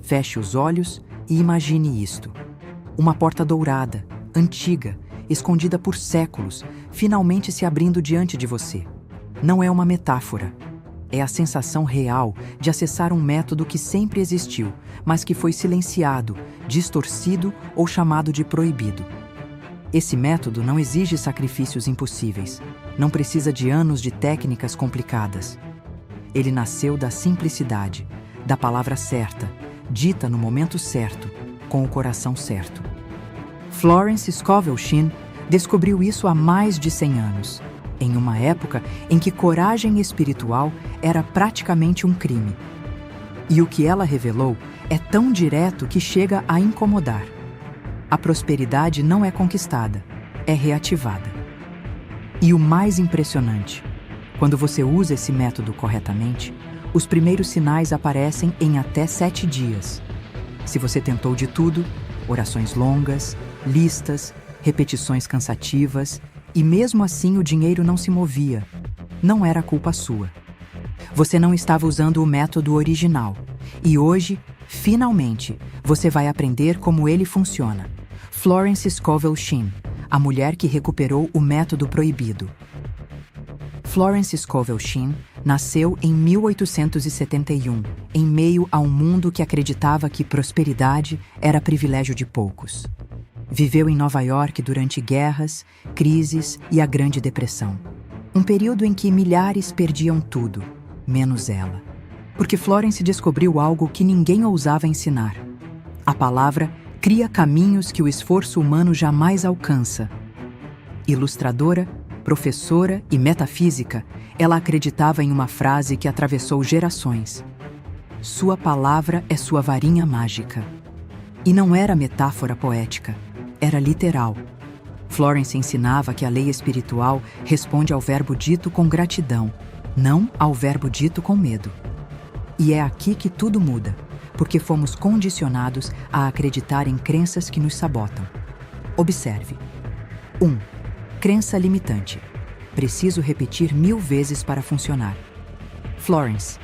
Feche os olhos e imagine isto. Uma porta dourada, antiga, escondida por séculos, finalmente se abrindo diante de você. Não é uma metáfora. É a sensação real de acessar um método que sempre existiu, mas que foi silenciado, distorcido ou chamado de proibido. Esse método não exige sacrifícios impossíveis. Não precisa de anos de técnicas complicadas. Ele nasceu da simplicidade, da palavra certa, dita no momento certo, com o coração certo. Florence Scovel Shinn descobriu isso há mais de 100 anos, em uma época em que coragem espiritual era praticamente um crime. E o que ela revelou é tão direto que chega a incomodar. A prosperidade não é conquistada, é reativada. E o mais impressionante, quando você usa esse método corretamente, os primeiros sinais aparecem em até 7 dias. Se você tentou de tudo, orações longas, listas, repetições cansativas, e mesmo assim o dinheiro não se movia, não era culpa sua. Você não estava usando o método original. E hoje, finalmente, você vai aprender como ele funciona. Florence Scovel Shinn, a mulher que recuperou o método proibido. Florence Scovel Shinn nasceu em 1871, em meio a um mundo que acreditava que prosperidade era privilégio de poucos. Viveu em Nova York durante guerras, crises e a Grande Depressão. Um período em que milhares perdiam tudo, menos ela. Porque Florence descobriu algo que ninguém ousava ensinar. A palavra cria caminhos que o esforço humano jamais alcança. Ilustradora, professora e metafísica, ela acreditava em uma frase que atravessou gerações. Sua palavra é sua varinha mágica. E não era metáfora poética, era literal. Florence ensinava que a lei espiritual responde ao verbo dito com gratidão, não ao verbo dito com medo. E é aqui que tudo muda, porque fomos condicionados a acreditar em crenças que nos sabotam. Observe. 1. Crença limitante. Preciso repetir 1000 vezes para funcionar. Florence.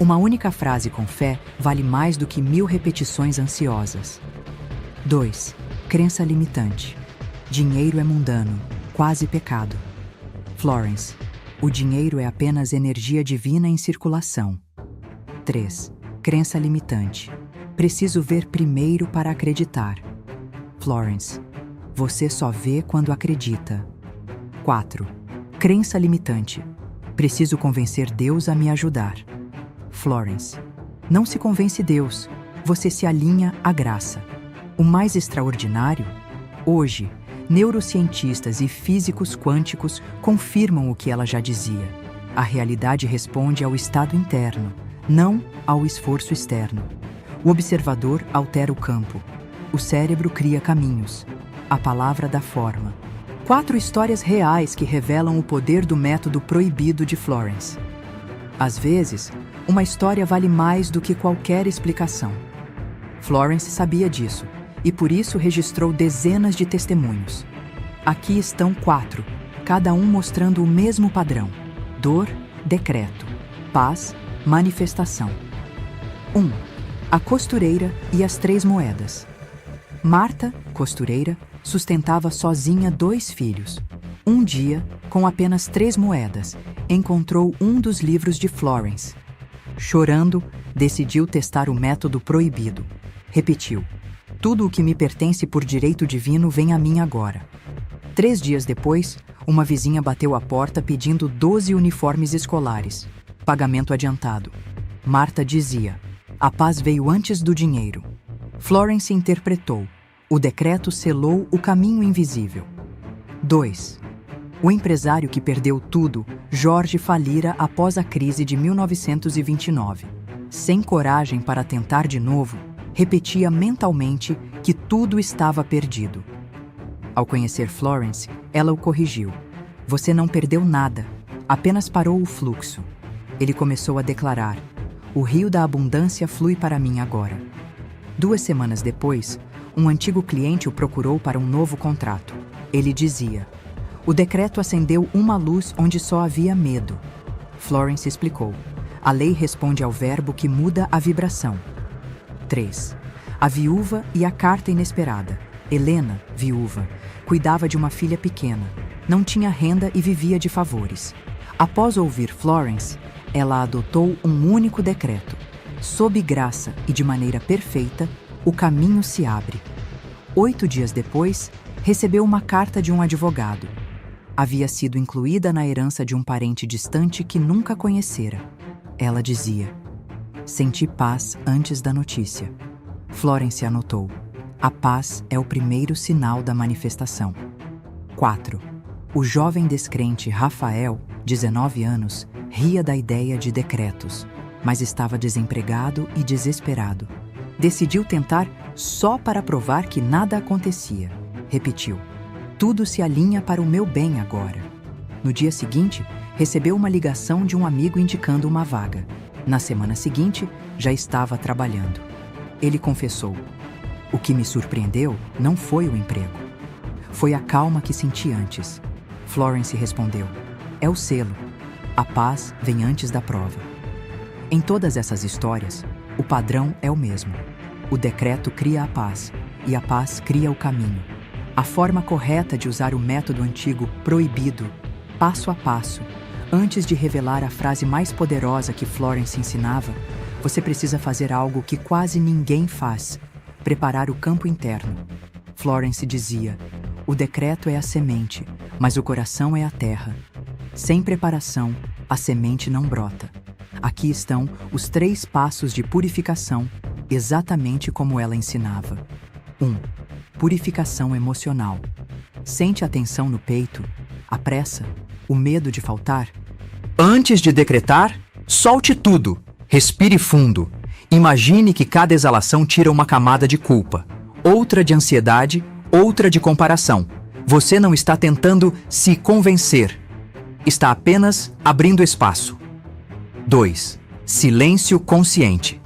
Uma única frase com fé vale mais do que 1000 repetições ansiosas. 2. Crença limitante. Dinheiro é mundano, quase pecado. Florence. O dinheiro é apenas energia divina em circulação. 3. Crença limitante. Preciso ver primeiro para acreditar. Florence. Você só vê quando acredita. 4. Crença limitante. Preciso convencer Deus a me ajudar. Florence. Não se convence Deus, você se alinha à graça. O mais extraordinário? Hoje, neurocientistas e físicos quânticos confirmam o que ela já dizia. A realidade responde ao estado interno, não ao esforço externo. O observador altera o campo. O cérebro cria caminhos. A palavra dá forma. 4 histórias reais que revelam o poder do método proibido de Florence. Às vezes, uma história vale mais do que qualquer explicação. Florence sabia disso e por isso registrou dezenas de testemunhos. Aqui estão 4, cada um mostrando o mesmo padrão: dor, decreto; paz, manifestação. 1. A costureira e as 3 moedas. Marta, costureira, sustentava sozinha 2 filhos. Um dia, com apenas 3 moedas, encontrou um dos livros de Florence. Chorando, decidiu testar o método proibido. Repetiu: tudo o que me pertence por direito divino vem a mim agora. 3 dias depois, uma vizinha bateu à porta pedindo 12 uniformes escolares. Pagamento adiantado. Marta dizia: a paz veio antes do dinheiro. Florence interpretou: o decreto selou o caminho invisível. 2. O empresário que perdeu tudo, Jorge falira após a crise de 1929. Sem coragem para tentar de novo, repetia mentalmente que tudo estava perdido. Ao conhecer Florence, ela o corrigiu. Você não perdeu nada, apenas parou o fluxo. Ele começou a declarar: o rio da abundância flui para mim agora. 2 semanas depois, um antigo cliente o procurou para um novo contrato. Ele dizia: o decreto acendeu uma luz onde só havia medo. Florence explicou: a lei responde ao verbo que muda a vibração. 3. A viúva e a carta inesperada. Helena, viúva, cuidava de uma filha pequena, não tinha renda e vivia de favores. Após ouvir Florence, ela adotou um único decreto. Sob graça e de maneira perfeita, o caminho se abre. 8 dias depois, recebeu uma carta de um advogado. Havia sido incluída na herança de um parente distante que nunca conhecera. Ela dizia: "Senti paz antes da notícia." Florence anotou: "A paz é o primeiro sinal da manifestação." 4. O jovem descrente Rafael, 19 anos, ria da ideia de decretos, mas estava desempregado e desesperado. Decidiu tentar só para provar que nada acontecia. Repetiu: "Tudo se alinha para o meu bem agora." No dia seguinte, recebeu uma ligação de um amigo indicando uma vaga. Na semana seguinte, já estava trabalhando. Ele confessou: "O que me surpreendeu não foi o emprego. Foi a calma que senti antes." Florence respondeu: "É o selo. A paz vem antes da prova." Em todas essas histórias, o padrão é o mesmo. O decreto cria a paz, e a paz cria o caminho. A forma correta de usar o método antigo proibido, passo a passo, antes de revelar a frase mais poderosa que Florence ensinava, você precisa fazer algo que quase ninguém faz: preparar o campo interno. Florence dizia: "O decreto é a semente, mas o coração é a terra. Sem preparação, a semente não brota." Aqui estão os 3 passos de purificação, exatamente como ela ensinava. 1. Purificação emocional. Sente a tensão no peito, a pressa, o medo de faltar? Antes de decretar, solte tudo. Respire fundo. Imagine que cada exalação tira uma camada de culpa, outra de ansiedade, outra de comparação. Você não está tentando se convencer. Está apenas abrindo espaço. 2. Silêncio consciente.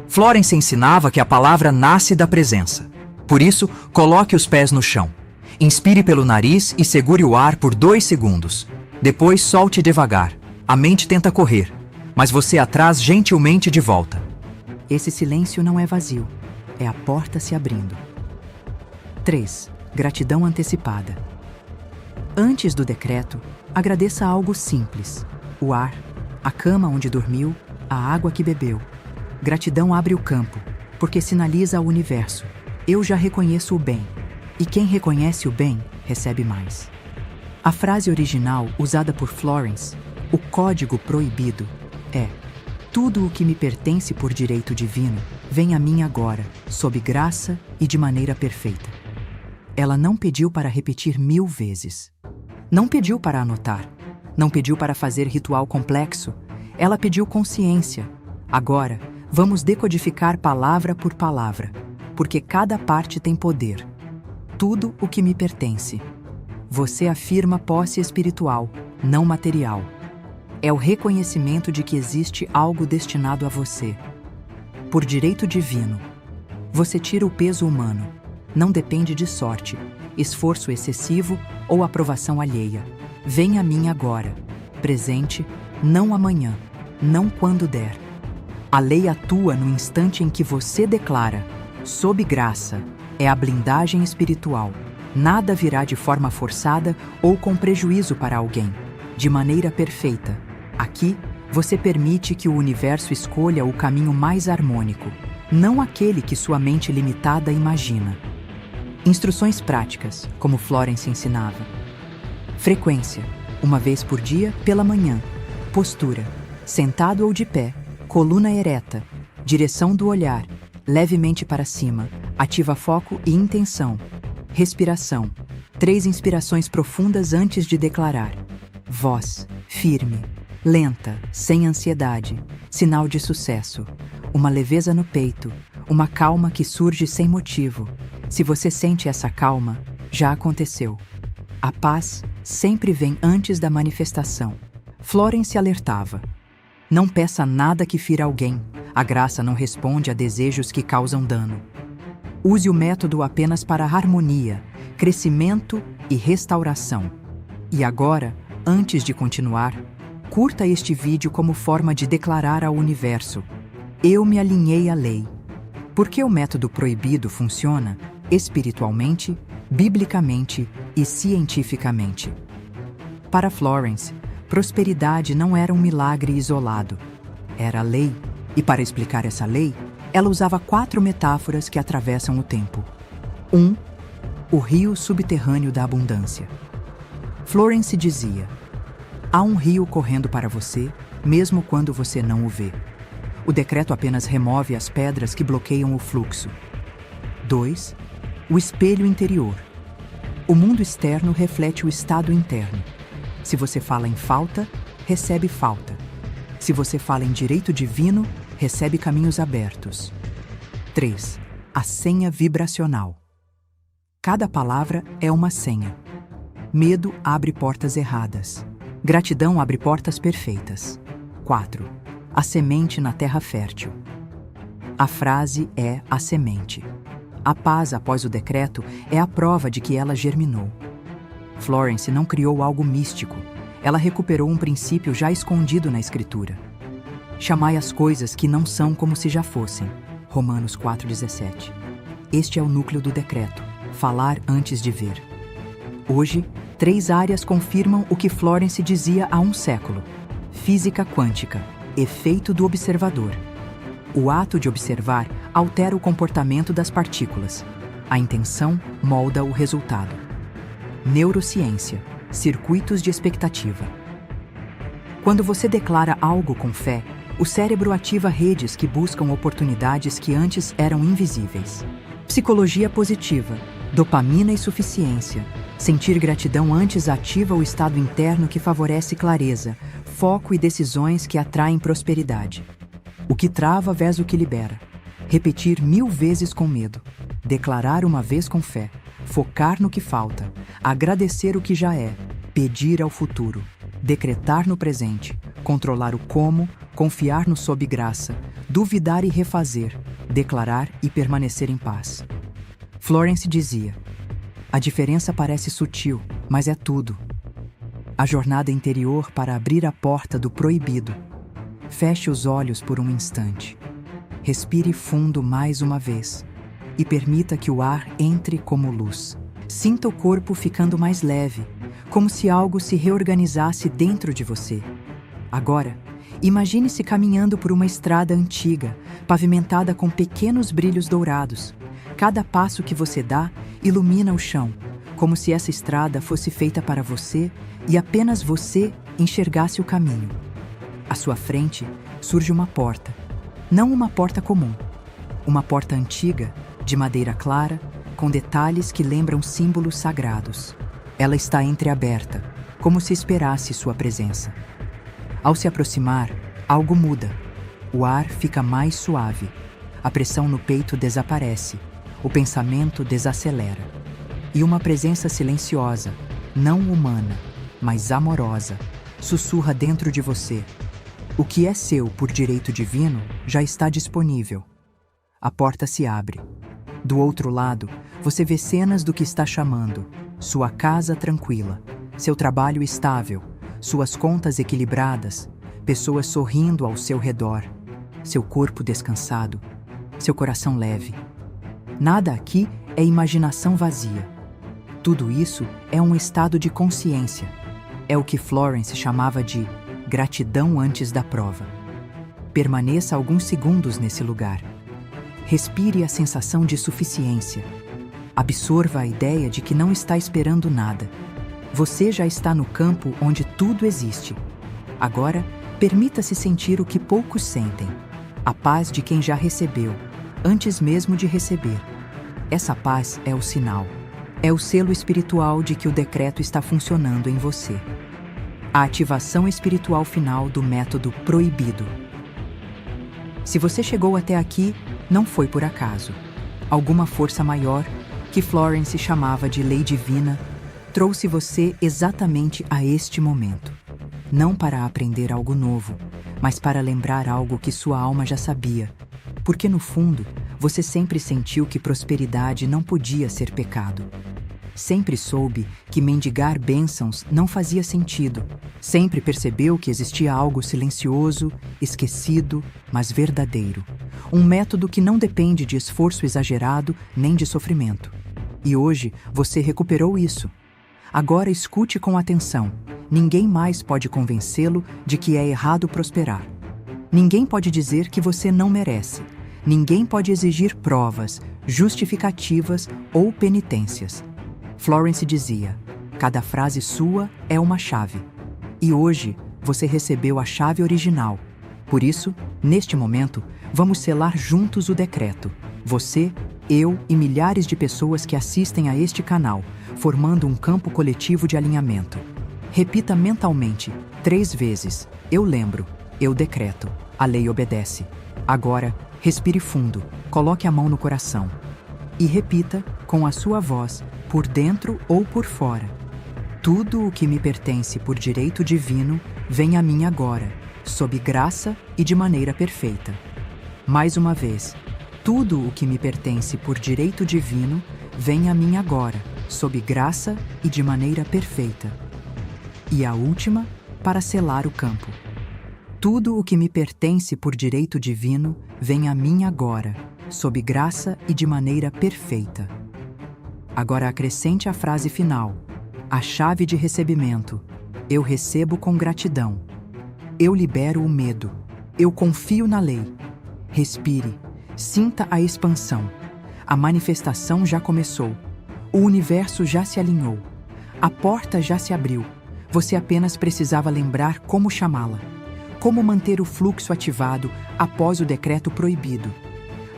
Florence ensinava que a palavra nasce da presença. Por isso, coloque os pés no chão. Inspire pelo nariz e segure o ar por 2 segundos. Depois solte devagar. A mente tenta correr, mas você a traz gentilmente de volta. Esse silêncio não é vazio, é a porta se abrindo. 3. Gratidão antecipada. Antes do decreto, agradeça algo simples: o ar, a cama onde dormiu, a água que bebeu. Gratidão abre o campo, porque sinaliza ao universo: eu já reconheço o bem. E quem reconhece o bem, recebe mais. A frase original usada por Florence, o código proibido, é: tudo o que me pertence por direito divino vem a mim agora, sob graça e de maneira perfeita. Ela não pediu para repetir 1000 vezes. Não pediu para anotar. Não pediu para fazer ritual complexo. Ela pediu consciência. Agora, vamos decodificar palavra por palavra, porque cada parte tem poder. Tudo o que me pertence. Você afirma posse espiritual, não material. É o reconhecimento de que existe algo destinado a você. Por direito divino, você tira o peso humano. Não depende de sorte, esforço excessivo ou aprovação alheia. Vem a mim agora, presente, não amanhã, não quando der. A lei atua no instante em que você declara: sob graça, é a blindagem espiritual. Nada virá de forma forçada ou com prejuízo para alguém, de maneira perfeita. Aqui, você permite que o universo escolha o caminho mais harmônico, não aquele que sua mente limitada imagina. Instruções práticas, como Florence ensinava. Frequência: 1 vez por dia, pela manhã. Postura: sentado ou de pé, coluna ereta. Direção do olhar: levemente para cima. Ativa foco e intenção. Respiração: 3 inspirações profundas antes de declarar. Voz: firme, lenta, sem ansiedade. Sinal de sucesso: uma leveza no peito, uma calma que surge sem motivo. Se você sente essa calma, já aconteceu. A paz sempre vem antes da manifestação. Florence alertava: não peça nada que fira alguém. A graça não responde a desejos que causam dano. Use o método apenas para harmonia, crescimento e restauração. E agora, antes de continuar, curta este vídeo como forma de declarar ao universo: eu me alinhei à lei. Por que o método proibido funciona espiritualmente, biblicamente e cientificamente? Para Florence, prosperidade não era um milagre isolado. Era a lei, e para explicar essa lei, ela usava 4 metáforas que atravessam o tempo. 1. O rio subterrâneo da abundância. Florence dizia: há um rio correndo para você, mesmo quando você não o vê. O decreto apenas remove as pedras que bloqueiam o fluxo. 2. O espelho interior. O mundo externo reflete o estado interno. Se você fala em falta, recebe falta. Se você fala em direito divino, recebe caminhos abertos. 3. A senha vibracional. Cada palavra é uma senha. Medo abre portas erradas. Gratidão abre portas perfeitas. 4. A semente na terra fértil. A frase é a semente. A paz após o decreto é a prova de que ela germinou. Florence não criou algo místico. Ela recuperou um princípio já escondido na Escritura. Chamai as coisas que não são como se já fossem. Romanos 4,17. Este é o núcleo do decreto: falar antes de ver. Hoje, 3 áreas confirmam o que Florence dizia há um século: física quântica, efeito do observador. O ato de observar altera o comportamento das partículas. A intenção molda o resultado. Neurociência, circuitos de expectativa. Quando você declara algo com fé, o cérebro ativa redes que buscam oportunidades que antes eram invisíveis. Psicologia positiva, dopamina e suficiência. Sentir gratidão antes ativa o estado interno que favorece clareza, foco e decisões que atraem prosperidade. O que trava vs o que libera. Repetir 1000 vezes com medo. Declarar uma vez com fé. Focar no que falta. Agradecer o que já é. Pedir ao futuro. Decretar no presente. Controlar o como. Confiar no sob graça. Duvidar e refazer. Declarar e permanecer em paz. Florence dizia: a diferença parece sutil, mas é tudo. A jornada interior para abrir a porta do proibido. Feche os olhos por um instante. Respire fundo mais uma vez e permita que o ar entre como luz. Sinta o corpo ficando mais leve, como se algo se reorganizasse dentro de você. Agora, imagine-se caminhando por uma estrada antiga, pavimentada com pequenos brilhos dourados. Cada passo que você dá ilumina o chão, como se essa estrada fosse feita para você e apenas você enxergasse o caminho. À sua frente surge uma porta, não uma porta comum. Uma porta antiga, de madeira clara, com detalhes que lembram símbolos sagrados. Ela está entreaberta, como se esperasse sua presença. Ao se aproximar, algo muda. O ar fica mais suave. A pressão no peito desaparece. O pensamento desacelera. E uma presença silenciosa, não humana, mas amorosa, sussurra dentro de você. O que é seu por direito divino já está disponível. A porta se abre. Do outro lado, você vê cenas do que está chamando: sua casa tranquila, seu trabalho estável, suas contas equilibradas, pessoas sorrindo ao seu redor, seu corpo descansado, seu coração leve. Nada aqui é imaginação vazia. Tudo isso é um estado de consciência. É o que Florence chamava de gratidão antes da prova. Permaneça alguns segundos nesse lugar. Respire a sensação de suficiência. Absorva a ideia de que não está esperando nada. Você já está no campo onde tudo existe. Agora, permita-se sentir o que poucos sentem: a paz de quem já recebeu, antes mesmo de receber. Essa paz é o sinal. É o selo espiritual de que o decreto está funcionando em você. A ativação espiritual final do método proibido. Se você chegou até aqui, não foi por acaso. Alguma força maior, que Florence chamava de lei divina, trouxe você exatamente a este momento. Não para aprender algo novo, mas para lembrar algo que sua alma já sabia. Porque no fundo, você sempre sentiu que prosperidade não podia ser pecado. Sempre soube que mendigar bênçãos não fazia sentido. Sempre percebeu que existia algo silencioso, esquecido, mas verdadeiro. Um método que não depende de esforço exagerado nem de sofrimento. E hoje você recuperou isso. Agora escute com atenção. Ninguém mais pode convencê-lo de que é errado prosperar. Ninguém pode dizer que você não merece. Ninguém pode exigir provas, justificativas ou penitências. Florence dizia: cada frase sua é uma chave. E hoje você recebeu a chave original. Por isso, neste momento, vamos selar juntos o decreto. Você, eu e milhares de pessoas que assistem a este canal, formando um campo coletivo de alinhamento. Repita mentalmente 3 vezes: eu lembro, eu decreto, a lei obedece. Agora, respire fundo, coloque a mão no coração. E repita, com a sua voz, por dentro ou por fora: tudo o que me pertence por direito divino vem a mim agora, sob graça e de maneira perfeita. Mais uma vez: tudo o que me pertence por direito divino vem a mim agora, sob graça e de maneira perfeita. E a última, para selar o campo: tudo o que me pertence por direito divino vem a mim agora, sob graça e de maneira perfeita. Agora acrescente a frase final, a chave de recebimento: eu recebo com gratidão. Eu libero o medo. Eu confio na lei. Respire. Sinta a expansão. A manifestação já começou. O universo já se alinhou. A porta já se abriu. Você apenas precisava lembrar como chamá-la. Como manter o fluxo ativado após o decreto proibido.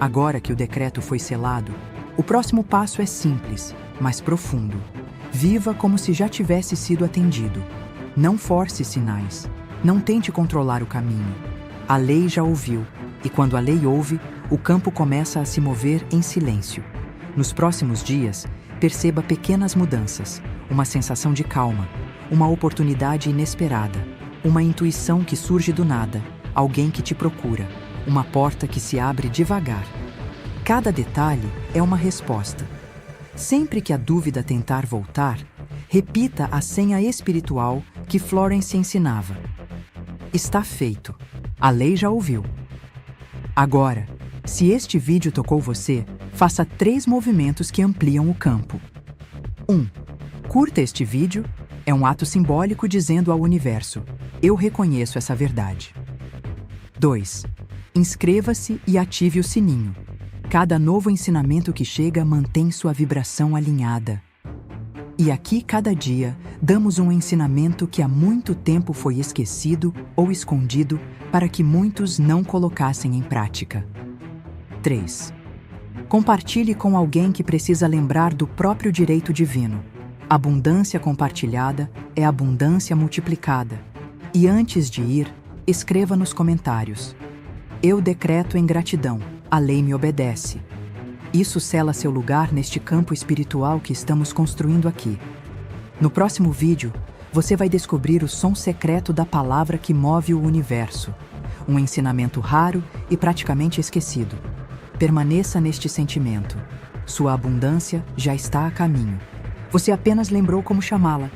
Agora que o decreto foi selado, o próximo passo é simples, mas profundo. Viva como se já tivesse sido atendido. Não force sinais. Não tente controlar o caminho. A lei já ouviu, e quando a lei ouve, o campo começa a se mover em silêncio. Nos próximos dias, perceba pequenas mudanças, uma sensação de calma, uma oportunidade inesperada, uma intuição que surge do nada, alguém que te procura, uma porta que se abre devagar. Cada detalhe é uma resposta. Sempre que a dúvida tentar voltar, repita a senha espiritual que Florence ensinava. Está feito. A lei já ouviu. Agora, se este vídeo tocou você, faça 3 movimentos que ampliam o campo. 1. Curta este vídeo. É um ato simbólico dizendo ao universo: eu reconheço essa verdade. 2. Inscreva-se e ative o sininho. Cada novo ensinamento que chega mantém sua vibração alinhada. E aqui, cada dia, damos um ensinamento que há muito tempo foi esquecido ou escondido para que muitos não colocassem em prática. 3. Compartilhe com alguém que precisa lembrar do próprio direito divino. Abundância compartilhada é abundância multiplicada. E antes de ir, escreva nos comentários: eu decreto em gratidão, a lei me obedece. Isso sela seu lugar neste campo espiritual que estamos construindo aqui. No próximo vídeo, você vai descobrir o som secreto da palavra que move o universo. Um ensinamento raro e praticamente esquecido. Permaneça neste sentimento. Sua abundância já está a caminho. Você apenas lembrou como chamá-la.